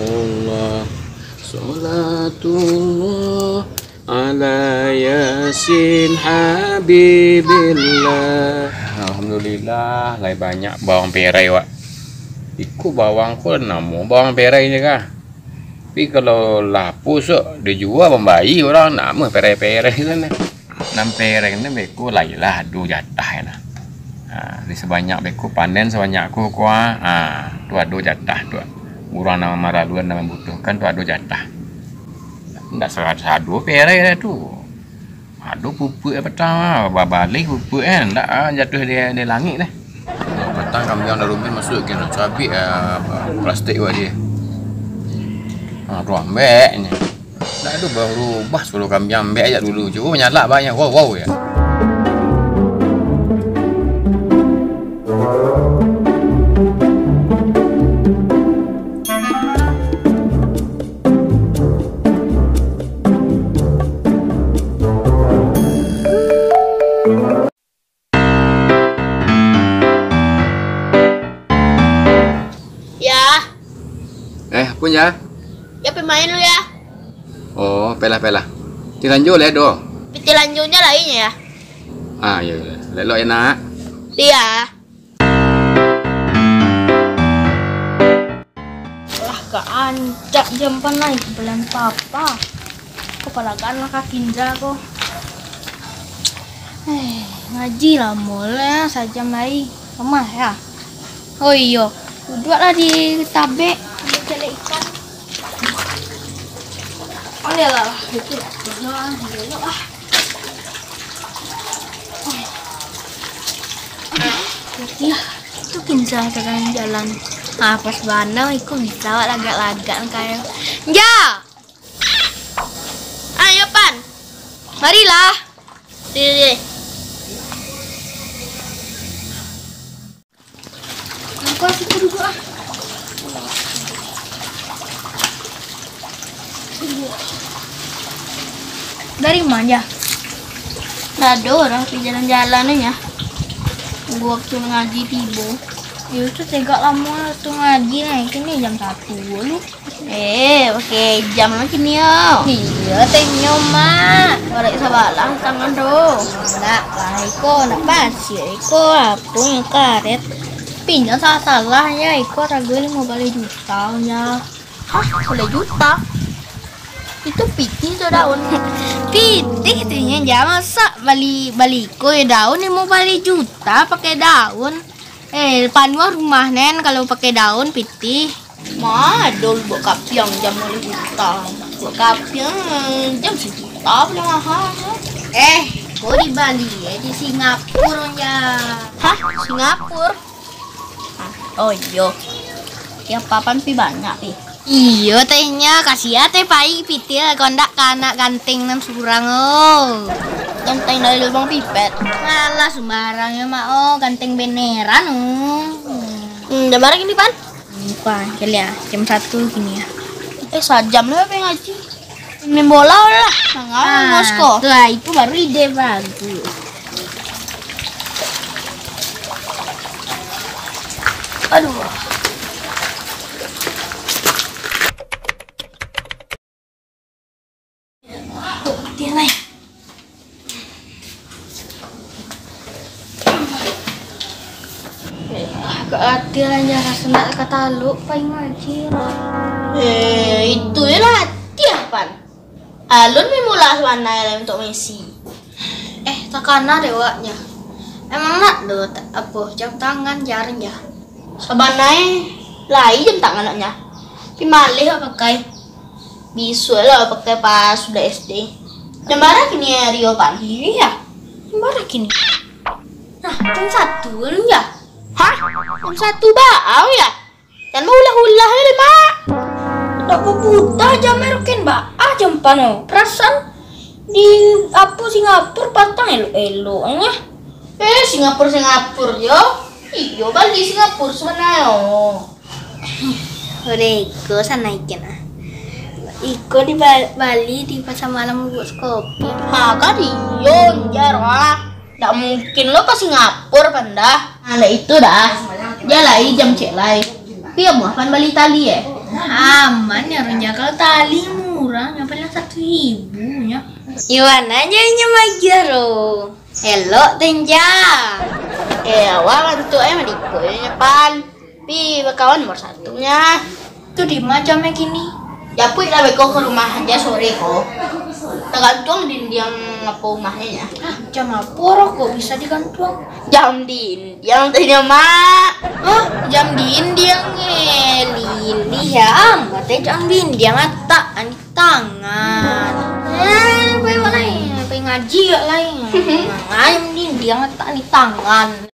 Allah, salatullah ala yasin habibillah. Alhamdulillah, lai banyak bawang perai wak. Iku bawang ko namo bawang perai ni kah. Tapi kalau lapus dia jual pembayi orang nama perai-perai sana. Nam perai ni beku lai lah adu jatah na. Di sebanyak beku panen sebanyak aku kuah. Tu adu jatah tu. Urang nama maraluan nama butuhkan tu adu jatah. Ndak sadu perai dah tu. Adu pupuk petang balik pupuk kan ndak jatuh di langit dah. Petang kami yang darumin masuk ke cabai plastik buat dia. Ruang ambeknya. Ndak ada baru rubah suruh kami ambek aja dulu. Cuba menyala banyak wow ya. Punya? Ya pemain lu ya. Oh, pelah. Tilanjut le do. Tilanjutnya lainnya ya. Ya. Lelok enak. Iya. Lah keancak jam naik bulan papa. Kepala kan kakinja kok. Ngaji lah mulai sajam lagi. Lemah ya. Oh iya, duduklah di tabe. Cari ikan. Oh ya lah, itu belok ah. Ya, itu kinsa jalan. Pas bandang ikut bisa lagak-lagak kayak. Ya. Ayo Pan. Marilah. Sini. Aku situ dulu ah. Dari mana? Ada orang di jalan-jalannya. Gua waktu ngaji tiba. Itu tegak lama tuh ngaji nih. Kini jam 1 lu. Pakai jam lagi nih ya. Iya, tengok mak. Balik sabalang tangan do. Nak lah nak basi apa yang karet. Pinjam salah-salahnya ragu 15 juta nya. Hah, 15 juta? Itu pitih tuh daun. Pitih itunya ya, masa baliko ya daun ini mau balik juta pakai daun. Panua rumah nen kalau pakai daun pitih. Madol buat kapiang jam 15 juta. Buat kapiang jam 1 juta paling mahal. Kok di Bali di Singapura ya. Hah, Singapura? Oh iya. Ya papan pi banyak pi. Iya tehnya kasih ya teh pai pitil kondak kanak ganteng nam surang ganteng dari lubang pipet malah sembarangnya mak ganteng beneran jam berapa gini Pan? Pan kali ya jam 1 gini ya sajam lah apa ngaji main bola lah Moskow lah itu baru ide bagus. Aduh keadilan ya rasanya kata lu paling ngaji itu ya latih Pan alun memula sebenarnya untuk Messi takana dewanya emang nak do apa jam tangan jarang ya sebenarnya lain jam tangan anaknya tapi malih pakai bisu lah pakai pas sudah SD jam berapa kini ya Rio Pan? Iya jam berapa kini? Nah jam 1 lu ya? Hah? Jam 1 bau ya? Dan mau ulah-ulah ya mak? Tak buta jam merukin jam pano. Perasaan di Singapura patang elo-elonya. Singapura yo. Iyo Bali Singapura sebenarnya. Reko sana ikan Iko di Bali di pasar malam buat kopi. Kan iyo jarah. Nggak mungkin lo ke Singapura Panda. Nah itu dah. Dia lagi jam cek lagi. Tapi ya mau kan Bali tali ya. Aman ya Ronja, kalau tali murah, yang paling 1.000 nya. Iwan aja nya magiro. Hello Tenja. Awan tuh emang dikoy pan. Pi bakawan nomor satunya. Itu di macamnya gini. Ya pui lah beko ke rumah aja sore kok. Tergantung yang apa rumahnya ya. Jam apa kok bisa digantung? Jam yang tadinya mak. Jam diindiang lili ya amat jam diindiang tak di tangan. Apa yang lain? Apa yang ngaji ya lain? Ngaji diindiang tak di tangan.